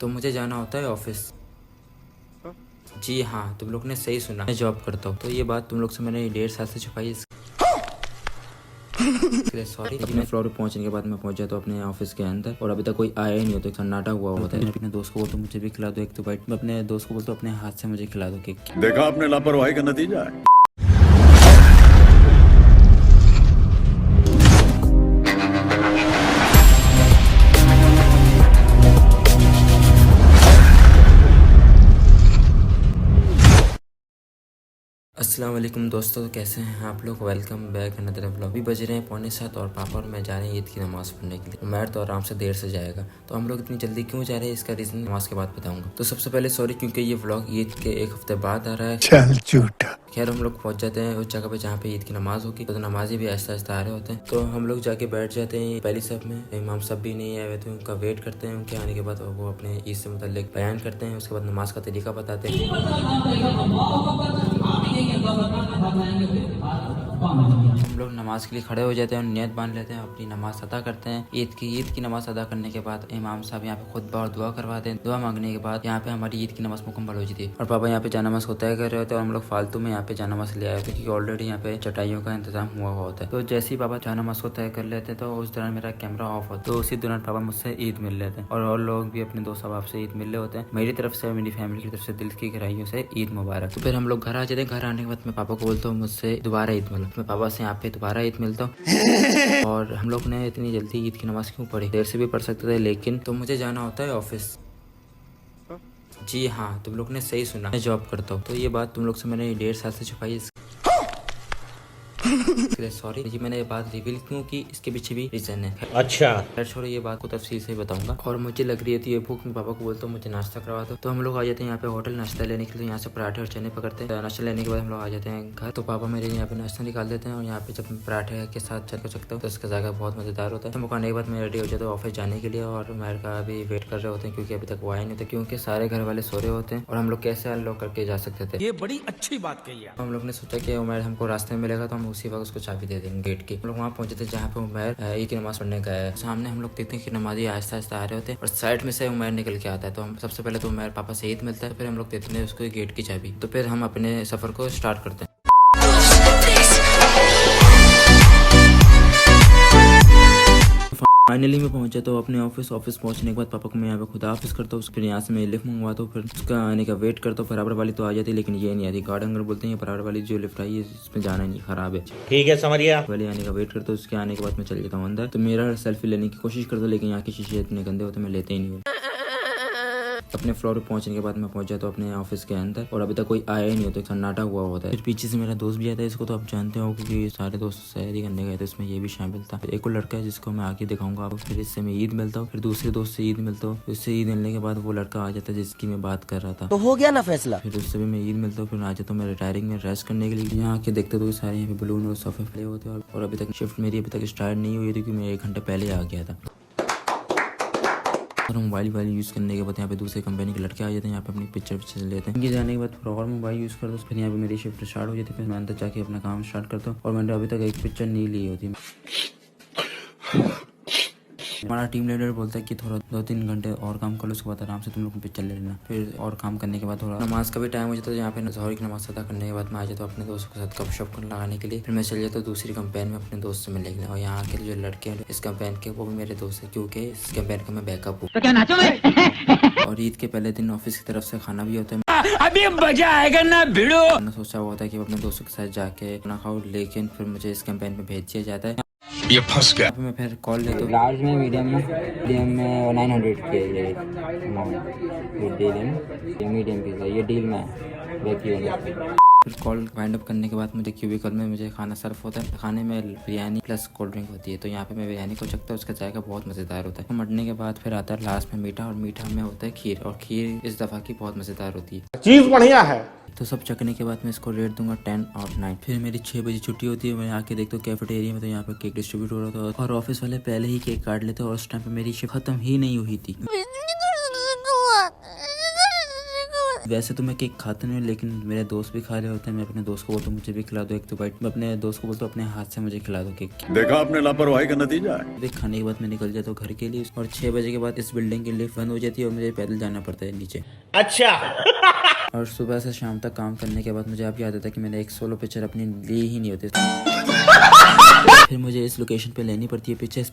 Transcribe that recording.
तो मुझे जाना होता है ऑफिस। जी हाँ, तुम लोग ने सही सुना, मैं जॉब करता हूँ। तो ये बात तुम लोग से मैंने 1.5 साल से छुपाई, सॉरी। लेकिन फ्लोर पे पहुंचने के बाद मैं पहुंचा तो अपने ऑफिस के अंदर, और अभी तक कोई आया ही नहीं होता, सन्नाटा हुआ होता है। अपने दोस्त को बोलता हूँ मुझे भी खिला दो एक तो बाइट। मैं अपने दोस्त को बोलता हूँ अपने हाथ से मुझे खिला दो केक। देखा आपने लापरवाही का नतीजा है। अस्सलाम वालेकुम दोस्तों, कैसे हैं आप लोग। Welcome back another vlog. अभी बज रहे हैं 6:45 और पापा और मैं जा रहे हैं ईद की नमाज़ पढ़ने के लिए। उमैर तो आराम से देर से जाएगा। तो हम लोग इतनी जल्दी क्यों जा रहे हैं, इसका रीज़न नमाज के बाद बताऊंगा। तो सबसे पहले सॉरी, क्योंकि ये व्लॉग ईद के एक हफ्ते बाद आ रहा है। चल झूठा। खैर हम लोग पहुंच जाते हैं उस जगह पे जहाँ पे ईद की नमाज होगी। तो नमाजी भी आहिस्ता आहिस्ता आ रहे होते हैं। तो हम लोग जाके बैठ जाते हैं पहली सफ में। इमाम सब भी नहीं आए हुए थे, उनका वेट करते हैं। उनके आने के बाद वो अपने ईद से मुताल्लिक बयान करते हैं। उसके बाद नमाज का तरीका बताते हैं। हम लोग नमाज के लिए खड़े हो जाते हैं और नियत बांध लेते हैं, अपनी नमाज अदा करते हैं। ईद की नमाज अदा करने के बाद इमाम साहब यहाँ पे खुतबा और दुआ करवाते हैं। दुआ मांगने के बाद यहाँ पे हमारी ईद की नमाज मुकम्मल हो जाती है। और पापा यहाँ पे जानमाज को तय कर रहे होते हैं और हम लोग फालतू में यहाँ पे जानमाज ले आए थे, क्योंकि ऑलरेडी यहाँ पे चटाइयों का इंतजाम हुआ होता है। तो जैसे ही पापा जानमाज को तय कर लेते हैं तो उस दौरान मेरा कैमरा ऑफ होता है। तो उसी दौरान पापा मुझसे ईद मिल लेते हैं और लोग भी अपने दोस्त अहबाब से ईद मिल रहे होते हैं। मेरी तरफ से, मेरी फैमिली की तरफ से दिल की गहराइयों से ईद मुबारक। तो फिर हम लोग घर आ जाते हैं। घर आने के बाद मैं पापा को बोलता हूँ मुझसे दोबारा ईद मिलो। मैं पापा से यहाँ पे दोबारा ईद मिलता हूँ। और हम लोग ने इतनी जल्दी ईद की नमाज क्यों पढ़ी, देर से भी पढ़ सकते थे, लेकिन तो मुझे जाना होता है ऑफिस। जी हाँ, तुम लोग ने सही सुना, मैं जॉब करता हूँ। तो ये बात तुम लोग से मैंने 1.5 साल से छुपाई। सॉरी जी, मैंने ये बात रिवील क्यों की, इसके पीछे भी रीजन है। अच्छा, खैर छोड़ो, ये बात को तफसील से बताऊंगा। और मुझे लग रही थी ये भूख, मैं पापा को बोलता हूँ मुझे नाश्ता करवा दो। तो हम लोग आ जाते हैं यहाँ पे होटल नाश्ता लेने के लिए। यहाँ से पराठे और चने पकड़ते हैं। नाश्ता लेने के बाद हम लोग आ जाते हैं घर। तो पापा मेरे यहाँ पे नाश्ता निकाल देते हैं और यहाँ पे जब मैं पराठे के साथ चल को सकता हूँ तो उसका जायका बहुत मजेदार होता है। तो खाने के बाद मैं रेडी हो जाता हूँ ऑफिस जाने के लिए, और उमैर का अभी वेट कर रहे होते हैं क्योंकि अभी तक वो आए नहीं थे, क्योंकि सारे घर वाले सो रहे होते हैं और हम लोग कैसे अनलॉक करके जा सकते थे। ये बड़ी अच्छी बात कही है। हम लोग ने सोचा कि उमैर हमको रास्ते में मिलेगा तो हम उसी वक्त उसको चाबी दे देंगे गेट की। हम लोग वहाँ पहुंचे थे जहाँ पे उमैर ईद की नमाज पढ़ने गया है। सामने हम लोग देखते हैं कि नमाजी आहिस्ता आहिस्ता आ रहे होते हैं और साइड में से उमैर निकल के आता है। तो हम सबसे पहले तो उमैर पापा से ईद मिलता है, फिर हम लोग देते हैं उसको गेट की चाबी। तो फिर हम अपने सफर को स्टार्ट करते हैं। फाइनली मैं पहुंचा तो अपने ऑफिस पहुंचने के बाद पापा को मैं यहाँ पे खुदा हाफिज करता हूँ। फिर यहाँ से मैं लिफ्ट मंगवाता हूँ, फिर उसका आने का वेट करता हूँ। बराबर वाली तो आ जाती है लेकिन ये नहीं आती। गार्ड अंकल बोलते हैं बराबर वाली जो लिफ्ट आई है इसमें जाना नहीं, खराब है। ठीक है, समझिए। वाले आने का वेट करता हूँ, उसके आने के बाद मैं चल जाता हूँ अंदर। तो मेरा सेल्फी लेने की कोशिश करता हूँ, लेकिन यहाँ के शीशे इतने गंदे होते मैं लेते ही नहीं हूँ। अपने फ्लोर पे पहुंचने के बाद मैं पहुंचा तो अपने ऑफिस के अंदर, और अभी तक कोई आया ही नहीं होता, सन्नाटा हुआ होता है। फिर पीछे से मेरा दोस्त भी आता है, इसको तो आप जानते हो क्योंकि सारे दोस्त शायरी करने गए थे, इसमें ये भी शामिल था। एक और लड़का है जिसको मैं आके दिखाऊंगा आपको। फिर इससे मैं ईद मिलता हूँ, फिर दूसरे दोस्त से ईद मिलता हूँ। उससे ईद मिलने के बाद वो लड़का आ जाता है जिसकी मैं बात कर रहा था। तो हो गया ना फैसला। फिर उससे भी मैं ईद मिलता हूँ, फिर आ जाता हूँ मैं रिटायरिंग में रेस्ट करने के लिए। यहाँ आके देखते तो सारे यहाँ पे बलून और सोफे पड़े होते हैं, और अभी तक शिफ्ट मेरी अभी तक स्टार्ट नहीं हुई थी क्योंकि मैं 1 घंटे पहले आ गया था। और मोबाइल यूज़ करने के बाद यहाँ पे दूसरे कंपनी के लड़के आ जाते हैं, यहाँ पे अपनी पिक्चर लेते हैं। ये जाने के बाद फिर और मोबाइल यूज़ करता हूँ। फिर यहाँ पे मेरी शिफ्ट स्टार्ट हो जाती है, फिर मैं अंदर जाके अपना काम स्टार्ट करता हूँ। और मैंने अभी तक एक पिक्चर नहीं ली होती। हमारा टीम लीडर बोलता है कि थोड़ा 2-3 घंटे और काम कर लो, उसके बाद आराम से तुम लोग पिक्चर ले लेना। फिर और काम करने के बाद थोड़ा नमाज का भी टाइम हो जाता है। यहाँ पे ज़ोहर की नमाज अदा करने के बाद मैं आ जाता हूँ अपने दोस्तों के साथ गपशप लगाने के लिए। फिर मैं चल जाता हूँ दूसरी कंपेन में अपने दोस्त से मिलने के लिए। और यहाँ के जो लड़के हैं इस कंपेन के, वो भी मेरे दोस्त है क्योंकि इस कंपेन का मैं बैकअप हूँ। तो क्या नाचो मैं? और ईद के पहले दिन ऑफिस की तरफ से खाना भी होता है। अभी मजा आएगा ना भिड़ो। मैंने सोचा हुआ था कि अपने दोस्तों के साथ जाके खाना खाऊं, लेकिन फिर मुझे इस कैंपेन में भेज दिया जाता है। ये फंस गया। मैं फिर कॉल लेता हूँ। लार्ज में, मीडियम में 900 की है ये डील है ना, ये मीडियम पिज़्ज़ा, ये डील में है। फिर कॉल वाइंड अप करने के बाद मुझे क्यूबिकल में मुझे खाना सर्व होता है। खाने में बिरयानी प्लस कोल्ड ड्रिंक होती है। तो यहाँ पे मैं बिरयानी को चखता हूँ, उसका जायका बहुत मज़ेदार होता है। मरने के बाद फिर आता है लास्ट में मीठा, और मीठा में होता है खीर, और खीर इस दफ़ा की बहुत मज़ेदार होती है। चीज बढ़िया है। तो सब चखने के बाद मैं इसको रेट दूंगा 10 और 9। फिर मेरी 6 बजे छुट्टी होती है। मैं आके देखता हूँ कैफेटेरिया में, तो यहाँ पे केक डिस्ट्रीब्यूट हो रहा था और ऑफिस वाले पहले ही केक काट लेते और उस टाइम पे मेरी शिफ्ट खत्म ही नहीं हुई थी। वैसे तो मैं केक खाता नहीं हूँ, लेकिन मेरे दोस्त भी खा रहे होते हैं। मैं अपने दोस्त को बोलता हूँ मुझे भी खिला दो एक 2 बाइट। मैं अपने दोस्त को बोलता हूँ अपने हाथ से मुझे खिला दो केक। देखा आपने लापरवाही का नतीजा है। फिर खाने के बाद मैं निकल जाता हूँ घर के लिए, और 6 बजे के बाद इस बिल्डिंग की लिफ्ट बंद हो जाती है और मुझे पैदल जाना पड़ता है नीचे। अच्छा। और सुबह से शाम तक काम करने के बाद मुझे अब याद आता है कि मैंने एक सोलो पिक्चर अपनी ली ही नहीं होती। फिर मुझे इस लोकेशन पे लेनी पड़ती है पिक्चर्स।